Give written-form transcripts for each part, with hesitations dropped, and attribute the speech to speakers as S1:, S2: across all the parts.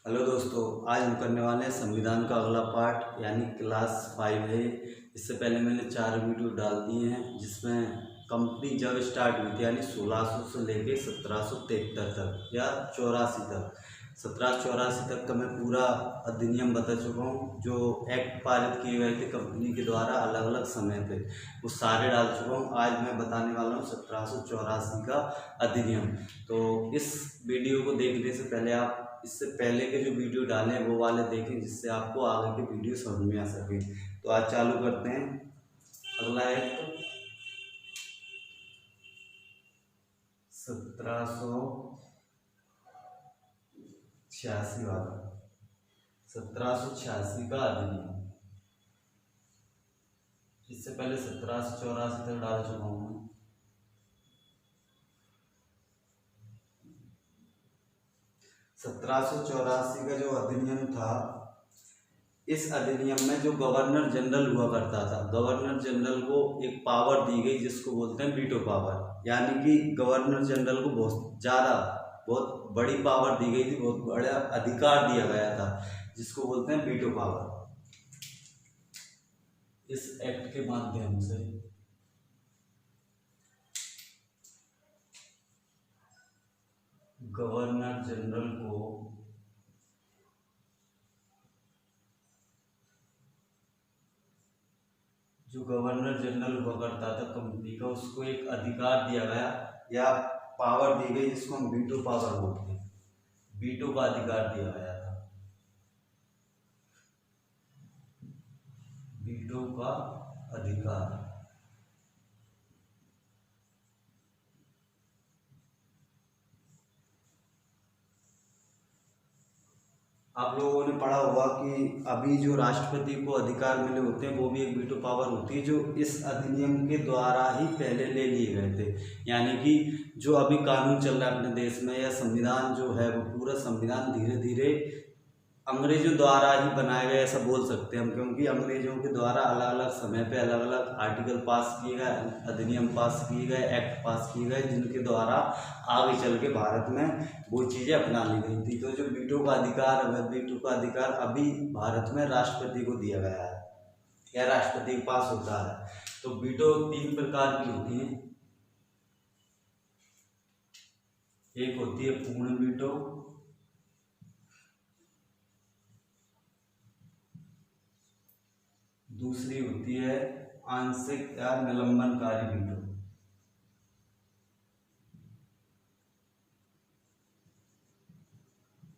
S1: Hello दोस्तों, आज हम करने वाले हैं संविधान का अगला पार्ट यानी क्लास 5 है। इससे पहले मैंने 4 वीडियो डाल दिए हैं जिसमें कंपनी जब स्टार्ट हुई थी यानी 1600 से लेके 1773 तक या 84 तक 1784 तक का मैं पूरा अधिनियम बता चुका हूँ। जो एक्ट पारित किए गए थे कंपनी के द्वारा अलग अलग समय पे वो सारे डाल चुका हूँ। आज मैं बताने वाला हूँ 1784 का अधिनियम। तो इस वीडियो को देखने से पहले आप इससे पहले के जो वीडियो डाले हैं वो वाले देखें, जिससे आपको आगे के वीडियो समझ में आ सके। तो आज चालू करते हैं। अगला एक्ट 1786 वाला 1786 का अधिनियम। इससे पहले 1784 तक डाल चुका हूँ। 1784 का जो अधिनियम था, इस अधिनियम में जो गवर्नर जनरल हुआ करता था, गवर्नर जनरल को एक पावर दी गई जिसको बोलते हैं वीटो पावर। यानी कि गवर्नर जनरल को बहुत बड़ी पावर दी गई थी, बहुत बड़ा अधिकार दिया गया था जिसको बोलते हैं वीटो पावर। इस एक्ट के माध्यम से गवर्नर जनरल को जो गवर्नर जनरल हुआ करता था कंपनी का, उसको एक अधिकार दिया गया या पावर दी गई जिसको हम वीटो पावर बोलते हैं। वीटो का अधिकार दिया गया था, वीटो का अधिकार। आप लोगों ने पढ़ा होगा कि अभी जो राष्ट्रपति को अधिकार मिले होते हैं वो भी एक वीटो पावर होती है, जो इस अधिनियम के द्वारा ही पहले ले लिए गए थे। यानी कि जो अभी कानून चल रहा है अपने देश में या संविधान जो है, वो पूरा संविधान धीरे धीरे अंग्रेजों द्वारा ही बनाया गया ऐसा बोल सकते हैं हम, क्योंकि अंग्रेजों के द्वारा अलग अलग समय पे अलग अलग आर्टिकल पास किए गए, अधिनियम पास किए गए, एक्ट पास किए गए, जिनके द्वारा आगे चल के भारत में वो चीज़ें अपना ली गई थी। तो जो वीटो का अधिकार है, वीटो का अधिकार अभी भारत में राष्ट्रपति को दिया गया है या राष्ट्रपति के पास होता है। तो वीटो 3 प्रकार की होती हैं। एक होती है पूर्ण वीटो, दूसरी होती है आंशिक या निलंबनकारी वीटो,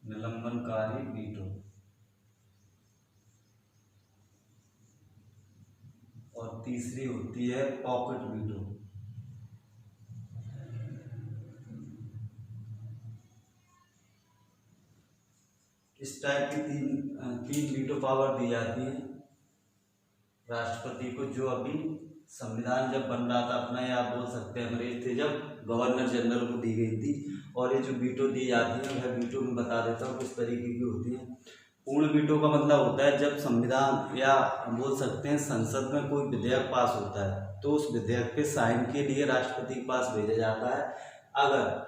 S1: निलंबनकारी वीटो, और तीसरी होती है पॉकेट वीटो। इस टाइप की तीन वीटो पावर दी जाती है राष्ट्रपति को, जो अभी संविधान जब बन रहा था अपना, या आप बोल सकते हैं अंग्रेज थे जब, गवर्नर जनरल को दी गई थी। और ये जो वीटो दी जाती है वह वीटो में बता देता हूँ किस तरीके की होती है। पूर्ण वीटो का मतलब होता है जब संविधान या बोल सकते हैं संसद में कोई विधेयक पास होता है तो उस विधेयक के साइन के लिए राष्ट्रपति के पास भेजा जाता है। अगर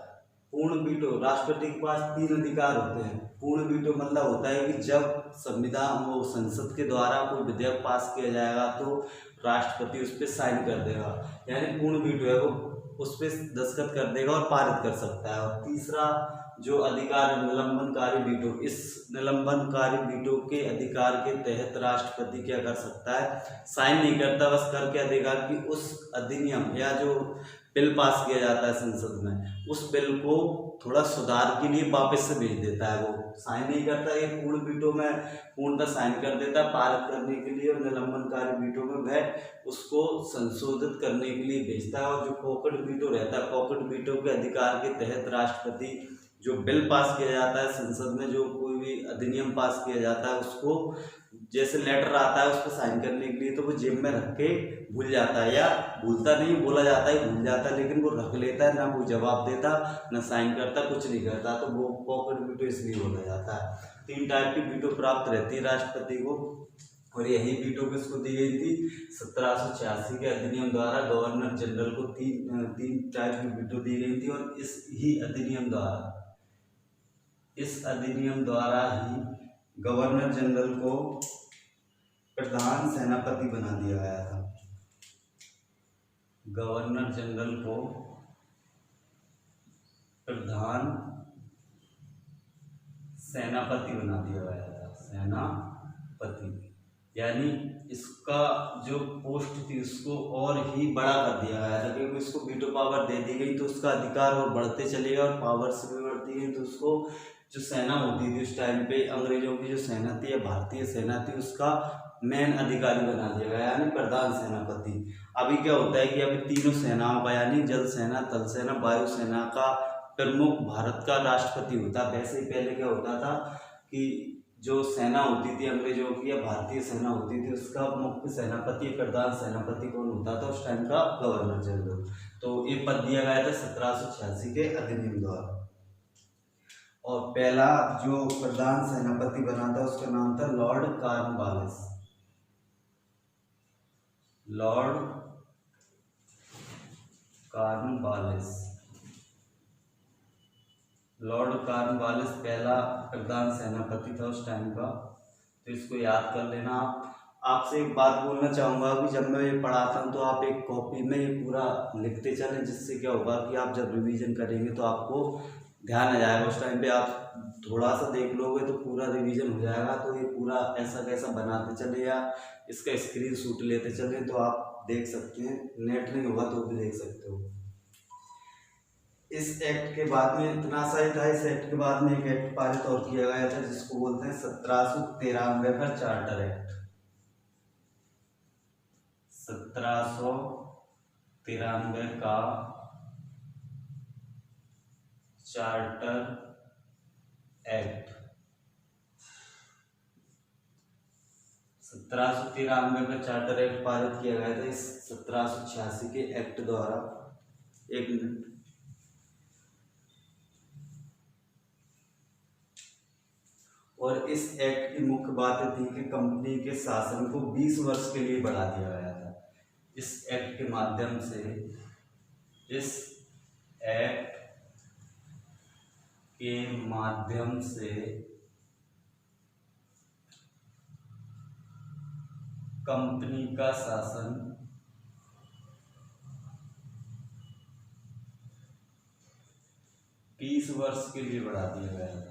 S1: पूर्ण वीटो, राष्ट्रपति के पास 3 अधिकार होते हैं। पूर्ण वीटो मतलब होता है कि जब संविधान वो संसद के द्वारा कोई विधेयक पास किया जाएगा तो राष्ट्रपति उस पर साइन कर देगा, यानी पूर्ण वीटो है, वो उस पर दस्तखत कर देगा और पारित कर सकता है। और तीसरा जो अधिकार है निलंबनकारी वीटो, इस निलंबनकारी वीटो के अधिकार के तहत राष्ट्रपति क्या कर सकता है, साइन नहीं करता, बस करके अधिकार कि उस अधिनियम या जो बिल पास किया जाता है संसद में, उस बिल को थोड़ा सुधार के लिए वापस से भेज देता है। वो साइन नहीं करता, ये पूर्ण वीटो में पूर्णतः साइन कर देता है पारित करने के लिए, और निलंबनकारी वीटो में वह उसको संशोधित करने के लिए भेजता है। और जो पॉकेट वीटो रहता है, पॉकेट वीटो के अधिकार के तहत राष्ट्रपति जो बिल पास किया जाता है संसद में, जो कोई भी अधिनियम पास किया जाता है, उसको जैसे लेटर आता है उस पर साइन करने के लिए, तो वो जेब में रख के भूल जाता है, या भूलता नहीं, बोला जाता है भूल जाता है, लेकिन वो रख लेता है, ना वो जवाब देता, ना साइन करता, कुछ नहीं करता, तो वो पॉकेट वीटो इसलिए बोला जाता है। 3 टाइप की वीटो प्राप्त रहती है राष्ट्रपति को, और यही वीटो किसको दी गई थी, 1786 के अधिनियम द्वारा गवर्नर जनरल को तीन टाइप की वीटो दी गई थी। और इस ही अधिनियम द्वारा इस अधिनियम द्वारा ही गवर्नर जनरल को प्रधान सेनापति बना दिया गया था। गवर्नर जनरल को प्रधान सेनापति बना दिया गया था, सेनापति। यानी इसका जो पोस्ट थी उसको और ही बड़ा कर दिया गया था, क्योंकि इसको वीटो पावर दे दी गई तो उसका अधिकार और बढ़ते चलेगा और पावर्स भी बढ़ती गई। तो उसको जो सेना होती थी उस टाइम पे, अंग्रेजों की जो सेना थी या भारतीय सेना थी, उसका मेन अधिकारी बना दिया गया, यानी प्रधान सेनापति। अभी क्या होता है कि अभी तीनों सेनाओं का, यानी जल सेना, थल सेना, वायु सेना का प्रमुख भारत का राष्ट्रपति होता। वैसे ही पहले क्या होता था कि जो सेना होती थी अंग्रेजों की या भारतीय सेना होती थी, उसका मुख्य सेनापति, प्रधान सेनापति कौन होता था उस टाइम का? Governor general. तो ये पद दिया गया था 1786 के अधिनियम द्वारा। और पहला जो प्रधान सेनापति बना था उसका नाम था Lord Cornwallis. Lord Cornwallis. Lord Cornwallis पहला प्रधान सेनापति था उस टाइम का, तो इसको याद कर लेना आप। आपसे एक बात बोलना चाहूँगा कि जब मैं ये पढ़ाता हूँ तो आप एक कॉपी में ये पूरा लिखते चलें, जिससे क्या होगा कि आप जब रिवीजन करेंगे तो आपको ध्यान आ जाएगा। उस टाइम पे आप थोड़ा सा देख लोगे तो पूरा रिवीजन हो जाएगा। तो ये पूरा ऐसा कैसा बनाते चले या इसका स्क्रीनशॉट लेते चले तो आप देख सकते हैं, नेट नहीं होगा तो भी देख सकते हो। इस एक्ट के बाद में इतना सा ही था। इस एक्ट के बाद में एक एक्ट पारित और किया गया था जिसको बोलते हैं 1793 का चार्टर एक्ट। 1793 का चार्टर एक्ट। 1793 का चार्टर एक्ट पारित किया गया था इस 1786 के एक्ट द्वारा। एक मिनट। और इस एक्ट की मुख्य बात थी कि कंपनी के शासन को 20 वर्ष के लिए बढ़ा दिया गया था। इस एक्ट के माध्यम से, इस एक्ट के माध्यम से कंपनी का शासन 20 वर्ष के लिए बढ़ा दिया गया था।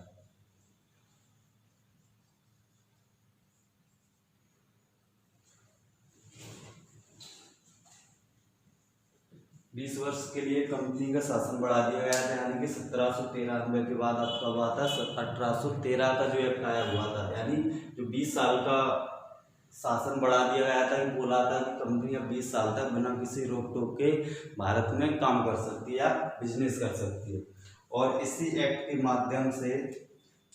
S1: 20 वर्ष के लिए कंपनी का शासन बढ़ा दिया गया था। यानी कि 1793 के बाद अब कब आता? 1813 का जो एक्ट आया हुआ था, यानी जो 20 साल का शासन बढ़ा दिया गया था, कि बोला था कि कंपनी अब 20 साल तक बिना किसी रोक टोक के भारत में काम कर सकती है या बिजनेस कर सकती है। और इसी एक्ट के माध्यम से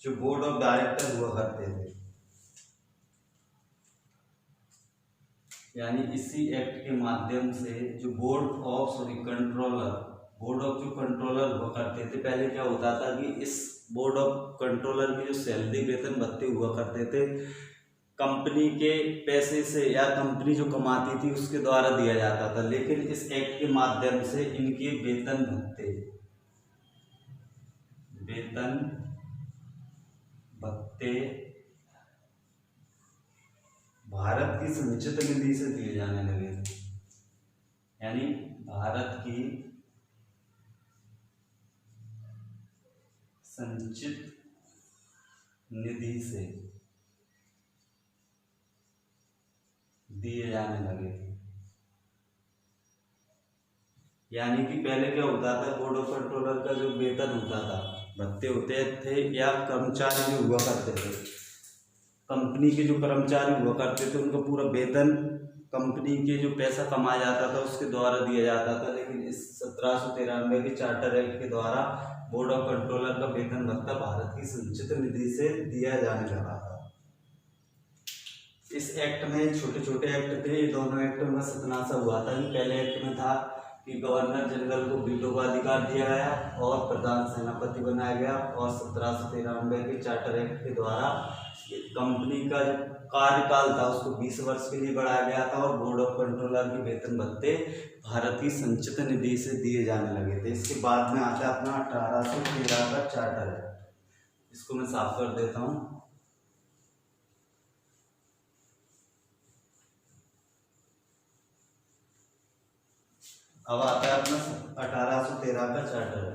S1: जो बोर्ड ऑफ डायरेक्टर हुआ करते थे, यानी इसी एक्ट के माध्यम से जो बोर्ड ऑफ जो कंट्रोलर हुआ करते थे। पहले क्या होता था कि इस बोर्ड ऑफ कंट्रोलर की जो सैलरी, वेतन भत्ते हुआ करते थे, कंपनी के पैसे से या कंपनी जो कमाती थी उसके द्वारा दिया जाता था। लेकिन इस एक्ट के माध्यम से इनके वेतन भत्ते भारत की संचित निधि से दिए जाने लगे। यानी भारत की संचित निधि से दिए जाने लगे। यानी कि पहले क्या होता था, बोर्ड ऑफ कंट्रोलर का जो वेतन होता था, भत्ते होते थे या कर्मचारी जो हुआ करते थे, कंपनी के जो कर्मचारी हुआ करते थे उनका पूरा वेतन कंपनी के जो पैसा कमाया जाता था उसके द्वारा दिया जाता था। लेकिन इस 1793 के चार्टर एक्ट के द्वारा बोर्ड ऑफ कंट्रोलर का वेतन भत्ता भारत की संचित निधि से दिया जाने लगा था। इस एक्ट में छोटे छोटे एक्ट थे, दोनों एक्ट में बस इतना सा हुआ था कि पहले एक्ट में था कि गवर्नर जनरल को वीटो का अधिकार दिया गया और प्रधान सेनापति बनाया गया। और 1793 के चार्टर एक्ट के द्वारा कंपनी का जो कार्यकाल था उसको 20 वर्ष के लिए बढ़ाया गया था और बोर्ड ऑफ कंट्रोलर के वेतन भत्ते भारत की संचित निधि से दिए जाने लगे थे। इसके बाद में आता है अपना 1813 का चार्टर एक्ट। इसको मैं साफ कर देता हूँ। अब आता है अपना 1813 का चार्टर।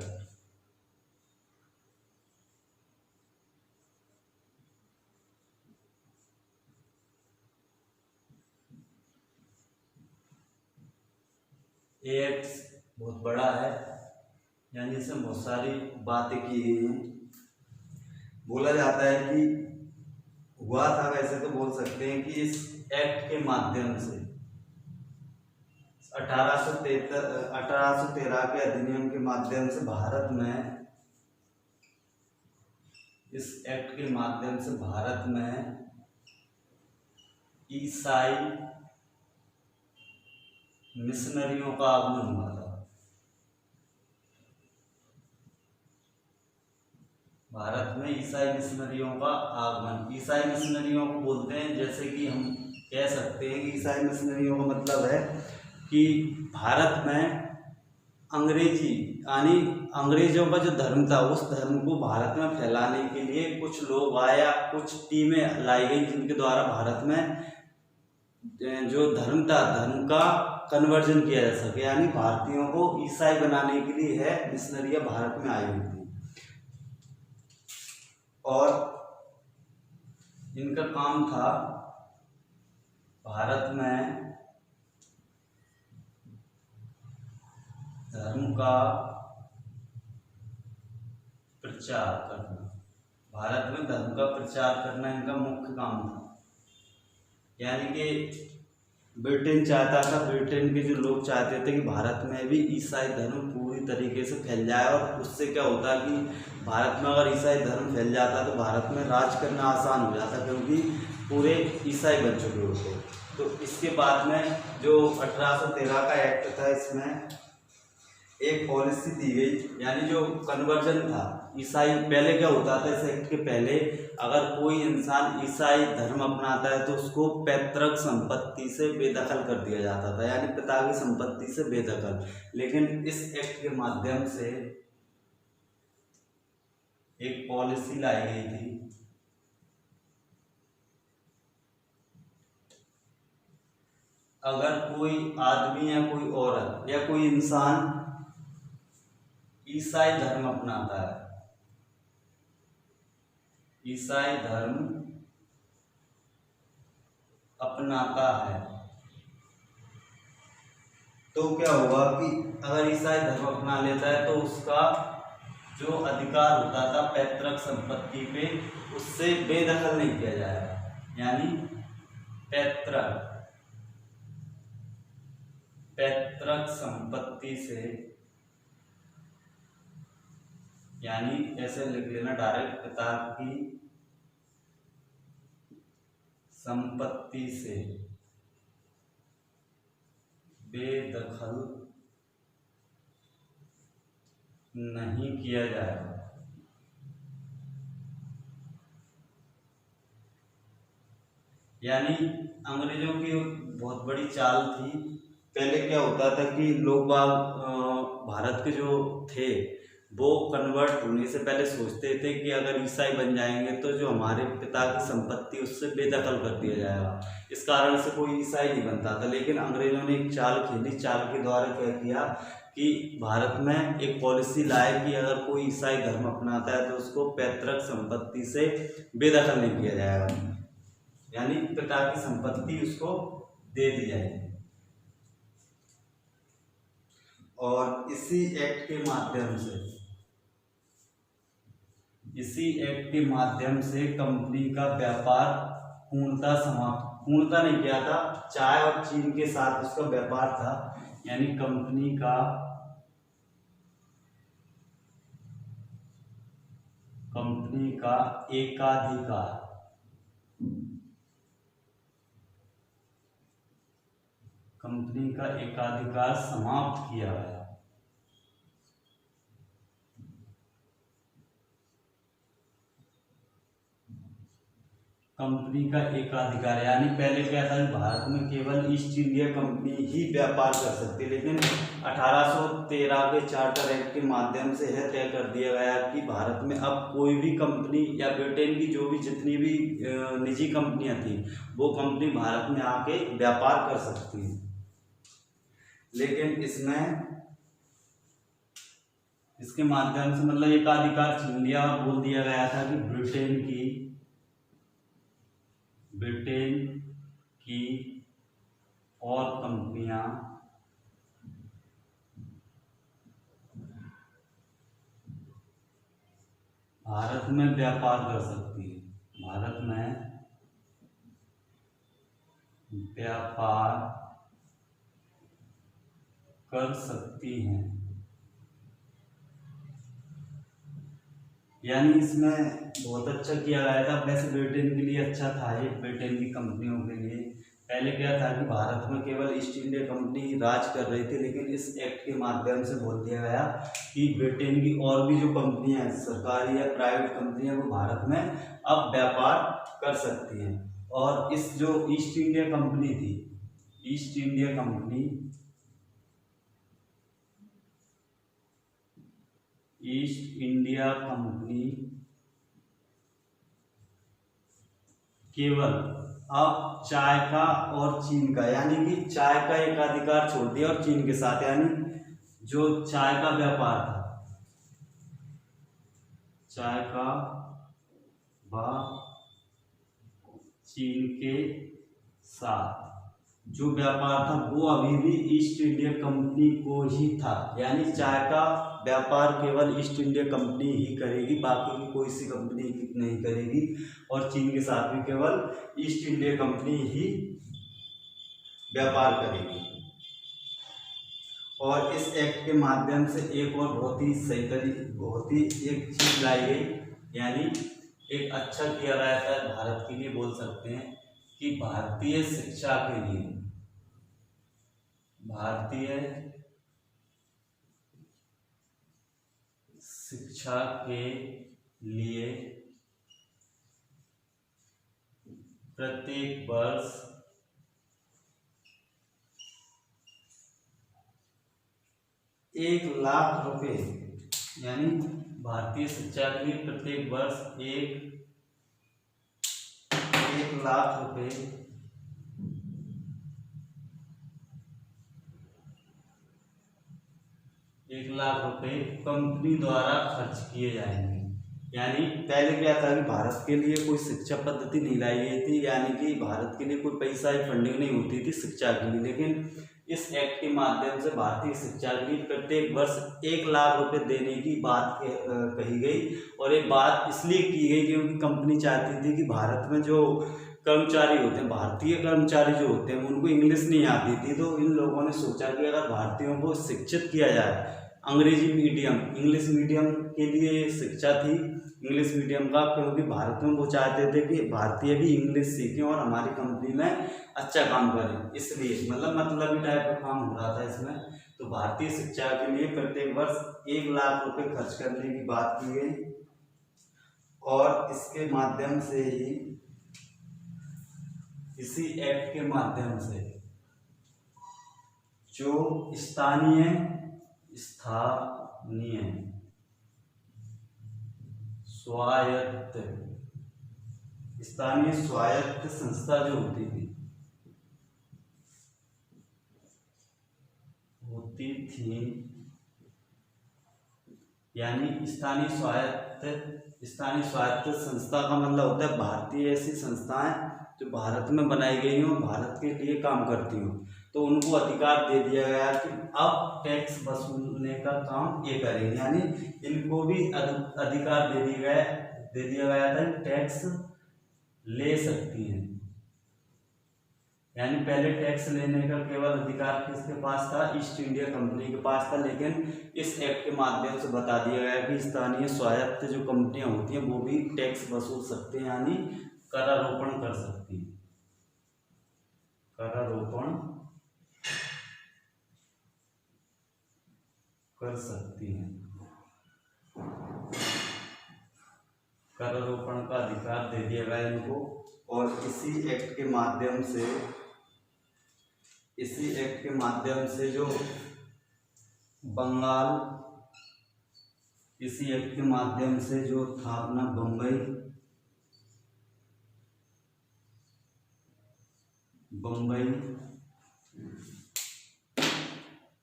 S1: ये एक्ट बहुत बड़ा है, यानी इसमें बहुत सारी बातें की गई हैं। बोला जाता है कि हुआ था, वैसे तो बोल सकते हैं कि इस एक्ट के माध्यम से 1813 के अधिनियम के माध्यम से भारत में, इस एक्ट के माध्यम से भारत में ईसाई मिशनरियों का आगमन हुआ था। भारत में ईसाई मिशनरियों का आगमन, ईसाई मिशनरियों को बोलते हैं, जैसे कि हम कह सकते हैं कि ईसाई मिशनरियों का मतलब है कि भारत में अंग्रेजी यानी अंग्रेजों का जो धर्म था उस धर्म को भारत में फैलाने के लिए कुछ लोग आया, कुछ टीमें लाई गई जिनके द्वारा भारत में जो धर्म था धर्म का कन्वर्जन किया जा सके, यानी भारतीयों को ईसाई बनाने के लिए है मिशनरियां भारत में आई हुई थी। और इनका काम था भारत में धर्म का प्रचार करना, भारत में धर्म का प्रचार करना इनका मुख्य काम था। यानी कि ब्रिटेन चाहता था, ब्रिटेन के जो लोग चाहते थे कि भारत में भी ईसाई धर्म पूरी तरीके से फैल जाए, और उससे क्या होता कि भारत में अगर ईसाई धर्म फैल जाता तो भारत में राज करना आसान हो जाता, क्योंकि पूरे ईसाई बन चुके होते। तो इसके बाद में जो 1813 का एक्ट था, इसमें एक पॉलिसी दी गई, यानी जो कन्वर्जन था ईसाई, पहले क्या होता था इस एक्ट के पहले, अगर कोई इंसान ईसाई धर्म अपनाता है तो उसको पैतृक संपत्ति से बेदखल कर दिया जाता था, यानी पिता की संपत्ति से बेदखल। लेकिन इस एक्ट के माध्यम से एक पॉलिसी लाई गई थी, अगर कोई आदमी या कोई औरत या कोई इंसान ईसाई धर्म अपनाता है, ईसाई धर्म अपनाता है, तो क्या होगा कि अगर ईसाई धर्म अपना लेता है तो उसका जो अधिकार होता था पैतृक संपत्ति पे, उससे बेदखल नहीं किया जाएगा। यानी पैतृक संपत्ति से, यानी ऐसे लिख लेना डायरेक्ट, पिता की संपत्ति से बेदखल नहीं किया जाएगा। यानी अंग्रेजों की बहुत बड़ी चाल थी। पहले क्या होता था कि लोग भारत के जो थे वो कन्वर्ट होने से पहले सोचते थे कि अगर ईसाई बन जाएंगे तो जो हमारे पिता की संपत्ति उससे बेदखल कर दिया जाएगा, इस कारण से कोई ईसाई नहीं बनता था। लेकिन अंग्रेजों ने एक चाल खेली, चाल के द्वारा क्या किया कि भारत में एक पॉलिसी लाए कि अगर कोई ईसाई धर्म अपनाता है तो उसको पैतृक संपत्ति से बेदखल नहीं किया जाएगा, यानी पिता की संपत्ति उसको दे दी जाएगी। और इसी एक्ट के माध्यम से कंपनी का व्यापार पूर्णता नहीं किया था। चाय और चीन के साथ उसका व्यापार था, यानी कंपनी का एकाधिकार समाप्त किया गया। कंपनी का एकाधिकार, यानी पहले क्या था कि भारत में केवल ईस्ट इंडिया कंपनी ही व्यापार कर सकती है, लेकिन 1813 के चार्टर एक्ट के माध्यम से यह तय कर दिया गया कि भारत में अब कोई भी कंपनी या ब्रिटेन की जो भी जितनी भी निजी कंपनियां थी वो कंपनी भारत में आके व्यापार कर सकती है। लेकिन इसके माध्यम से मतलब एकाधिकार छीन लिया और बोल दिया गया था कि ब्रिटेन की और कंपनियां भारत में व्यापार कर सकती है, भारत में व्यापार कर सकती हैं। यानी इसमें बहुत अच्छा किया गया था। वैसे ब्रिटेन के लिए अच्छा था ये, ब्रिटेन की कंपनियों के लिए। पहले क्या था कि भारत में केवल ईस्ट इंडिया कंपनी राज कर रही थी, लेकिन इस एक्ट के माध्यम से बोल दिया गया कि ब्रिटेन की और भी जो कंपनियां हैं, सरकारी या प्राइवेट कंपनियां, वो भारत में अब व्यापार कर सकती हैं। और इस जो ईस्ट इंडिया कंपनी थी, ईस्ट इंडिया कंपनी केवल अब चाय का और चीन का, यानी कि चाय का एकाधिकार छोड़ दिया और चीन के साथ, यानी जो चाय का व्यापार था, चाय का व चीन के साथ जो व्यापार था वो अभी भी ईस्ट इंडिया कंपनी को ही था। यानी चाय का व्यापार केवल ईस्ट इंडिया कंपनी ही करेगी, बाकी की कोई सी कंपनी नहीं करेगी। और चीन के साथ भी केवल ईस्ट इंडिया कंपनी ही व्यापार करेगी। और इस एक्ट के माध्यम से एक और बहुत ही सही तरीके, बहुत ही एक चीज लाई गई, यानी एक अच्छा किया गया था भारत के लिए, बोल सकते हैं कि भारतीय शिक्षा के लिए, भारतीय शिक्षा के लिए प्रत्येक वर्ष 1 लाख रुपए, यानी भारतीय शिक्षा के लिए प्रत्येक वर्ष 1 लाख रुपए कंपनी द्वारा खर्च किए जाएंगे। यानी पहले क्या था कि भारत के लिए कोई शिक्षा पद्धति नहीं लाई गई थी, यानी कि भारत के लिए कोई पैसा या फंडिंग नहीं होती थी शिक्षा के लिए। लेकिन इस एक्ट के माध्यम से भारतीय शिक्षा के लिए प्रत्येक वर्ष 1 लाख रुपए देने की बात कही गई। और ये बात इसलिए की गई क्योंकि कंपनी चाहती थी कि भारत में जो कर्मचारी होते हैं, भारतीय कर्मचारी जो होते हैं, उनको इंग्लिश नहीं आती थी। तो इन लोगों ने सोचा कि अगर भारतीयों को शिक्षित किया जाए, अंग्रेजी मीडियम, इंग्लिश मीडियम के लिए शिक्षा थी, इंग्लिश मीडियम का, क्योंकि भारत में वो चाहते थे कि भारतीय भी इंग्लिश सीखें और हमारी कंपनी में अच्छा काम करें। इसलिए मतलब टाइप का काम हो रहा था इसमें। तो भारतीय शिक्षा के लिए प्रत्येक वर्ष 1 लाख रुपए खर्च करने की बात की गई। और इसके माध्यम से ही, इसी एक्ट के माध्यम से जो स्थानीय स्वायत्त संस्था जो होती थी यानी स्थानीय स्वायत्त संस्था का मतलब होता है भारतीय ऐसी संस्थाएं जो भारत में बनाई गई हों, भारत के लिए काम करती हों। तो उनको अधिकार दे दिया गया कि अब टैक्स वसूलने का काम ये करेंगे। यानी इनको भी अधिकार दे दिया गया था कि टैक्स ले सकती हैं। यानी पहले टैक्स लेने का केवल अधिकार किसके पास था? ईस्ट इंडिया कंपनी के पास था। लेकिन इस एक्ट के माध्यम से बता दिया गया कि स्थानीय स्वायत्त जो कंपनियां होती हैं वो भी टैक्स वसूल सकते हैं, यानी करारोपण कर सकती हैं, करारोपण कर सकती हैं। करारोपण का अधिकार दे दिया गया इनको। और इसी एक्ट के माध्यम से जो बंगाल, इसी एक्ट के माध्यम से जो था अपना बम्बई,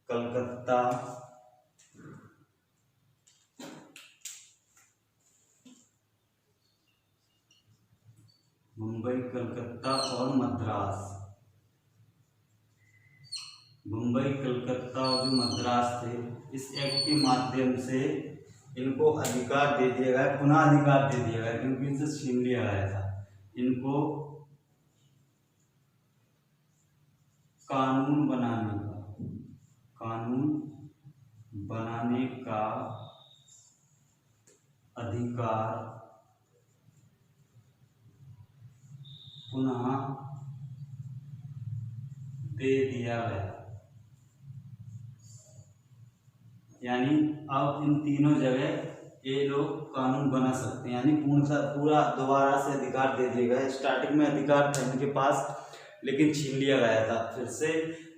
S1: कलकत्ता, और मद्रास, मुंबई, कलकत्ता और जो मद्रास थे, इस एक्ट के माध्यम से इनको अधिकार दे दिया गया, पुनः अधिकार दे दिया गया, क्योंकि इनसे छीन लिया गया था। इनको कानून बनाने का अधिकार पुनः दे दिया गया। यानी अब इन तीनों जगह ये लोग कानून बना सकते हैं, यानी पूरा दोबारा से अधिकार दे दिया गया। स्टार्टिंग में अधिकार था इनके पास, लेकिन छीन लिया गया था। फिर से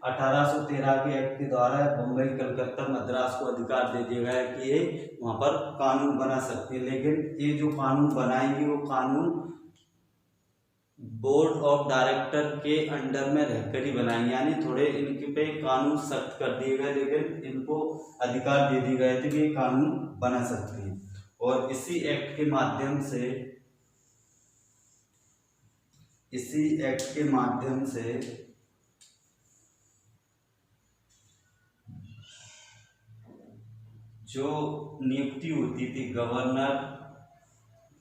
S1: 1813 के एक्ट के द्वारा बम्बई, कलकत्ता, मद्रास को अधिकार दे दिया गया कि ये वहाँ पर कानून बना सकते हैं। लेकिन ये जो कानून बनाएंगे वो कानून बोर्ड ऑफ डायरेक्टर के अंडर में रहकर ही बनाएंगे, यानी थोड़े इनके पे कानून सख्त कर दिए गए, लेकिन इनको अधिकार दे दिए गए थे कि ये कानून बना सकते हैं। और इसी एक्ट के माध्यम से जो नियुक्ति होती थी गवर्नर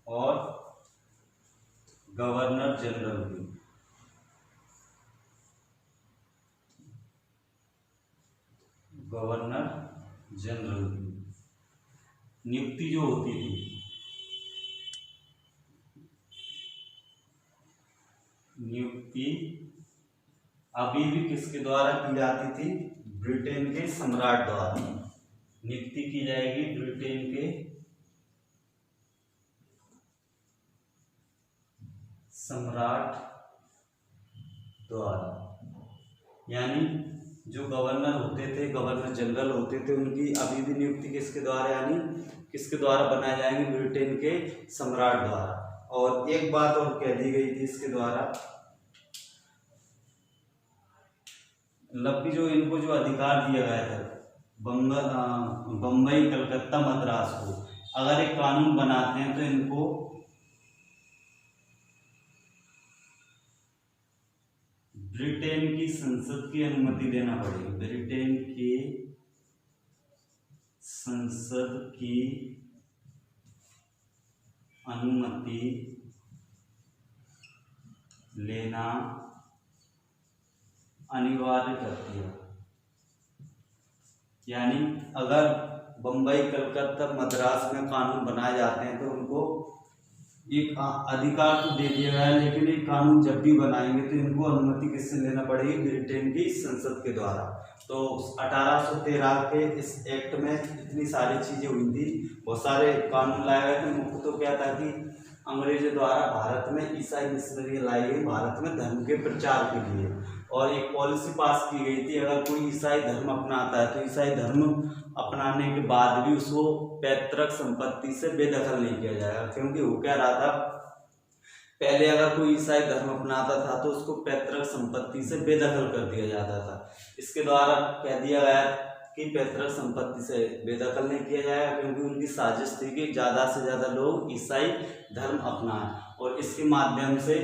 S1: और गवर्नर जनरल की, नियुक्ति जो होती थी, नियुक्ति अभी भी किसके द्वारा की जाती थी? ब्रिटेन के सम्राट द्वारा नियुक्ति की जाएगी, ब्रिटेन के सम्राट द्वारा। यानी जो गवर्नर होते थे, गवर्नर जनरल होते थे, उनकी अभी भी नियुक्ति किसके द्वारा, यानी किसके द्वारा बनाए जाएंगे? ब्रिटेन के सम्राट द्वारा। और एक बात और कह दी गई थी इसके द्वारा, मतलब कि जो इनको जो अधिकार दिया गया था बम्बई, कलकत्ता, मद्रास को, अगर एक कानून बनाते हैं तो इनको ब्रिटेन की संसद की अनुमति लेना पड़ेगी, ब्रिटेन की संसद की अनुमति लेना अनिवार्य करती है। यानी अगर बम्बई, कलकत्ता, मद्रास में कानून बनाए जाते हैं तो उनको एक अधिकार तो दे दिया गया है, लेकिन एक कानून जब भी बनाएंगे तो इनको अनुमति किससे लेना पड़ेगी? ब्रिटेन की संसद के द्वारा। तो 1813 के इस एक्ट में इतनी सारी चीजें हुई थी, बहुत सारे कानून लाए गए थे। मुख्य तो क्या था कि अंग्रेजों द्वारा भारत में ईसाई मिशनरी लाई गई, भारत में धर्म के प्रचार के लिए, और एक पॉलिसी पास की गई थी, अगर कोई ईसाई धर्म अपनाता है तो ईसाई धर्म अपनाने के बाद भी उसको पैतृक संपत्ति से बेदखल नहीं किया जाएगा। क्योंकि वो क्या रहा था, पहले अगर कोई ईसाई धर्म अपनाता था तो उसको पैतृक संपत्ति से बेदखल कर दिया जाता था। इसके द्वारा कह दिया गया कि पैतृक संपत्ति से बेदखल नहीं किया जाएगा, क्योंकि उनकी साजिश थी कि ज़्यादा से ज़्यादा लोग ईसाई धर्म अपनाएं। और इसके माध्यम से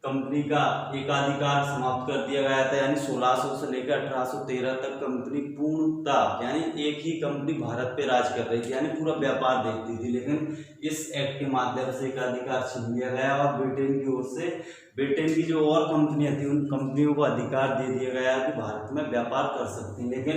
S1: कंपनी का एकाधिकार समाप्त कर दिया गया था, यानी 1600 से लेकर 1813 तक कंपनी पूर्णतः, यानी एक ही कंपनी भारत पे राज कर रही थी, यानी पूरा व्यापार देखती थी। लेकिन इस एक्ट के माध्यम से एकाधिकार छीन लिया गया और ब्रिटेन की ओर से ब्रिटेन की जो और कंपनियां थी उन कंपनियों को अधिकार दे दिया गया कि भारत में व्यापार कर सकती हैं। लेकिन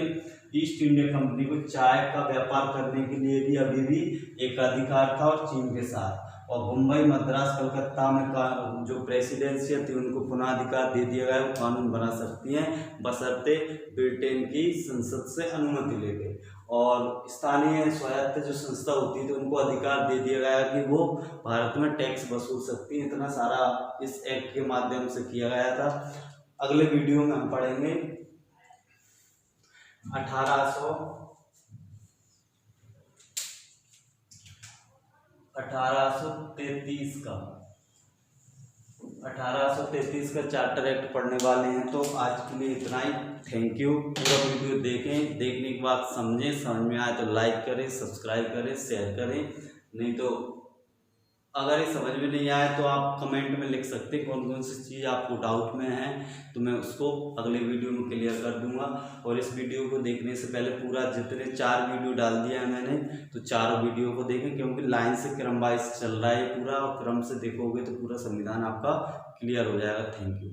S1: ईस्ट इंडिया कंपनी को चाय का व्यापार करने के लिए भी अभी भी एकाधिकार था और चीन के साथ। और मुंबई, मद्रास, कलकत्ता में जो प्रेसिडेंसियल थी उनको पुनः अधिकार दे दिया गया, वो कानून बना सकती हैं बशर्ते ब्रिटेन की संसद से अनुमति लेके। और स्थानीय स्वायत्त जो संस्था होती है तो उनको अधिकार दे दिया गया कि वो भारत में टैक्स वसूल सकती है। इतना सारा इस एक्ट के माध्यम से किया गया था। अगले वीडियो में हम पढ़ेंगे 1833 का चार्टर एक्ट पढ़ने वाले हैं। तो आज के लिए इतना ही। Thank you. पूरा वीडियो देखें, देखने के बाद समझें, समझ में आए तो लाइक करें, सब्सक्राइब करें, शेयर करें। नहीं तो अगर ये समझ में नहीं आए तो आप कमेंट में लिख सकते हैं कौन कौन सी चीज़ आपको डाउट में है, तो मैं उसको अगले वीडियो में क्लियर कर दूंगा। और इस वीडियो को देखने से पहले पूरा जितने 4 वीडियो डाल दिया है मैंने, तो 4 वीडियो को देखें, क्योंकि लाइन से क्रम वाइज चल रहा है पूरा, और क्रम से देखोगे तो पूरा संविधान आपका क्लियर हो जाएगा। Thank you.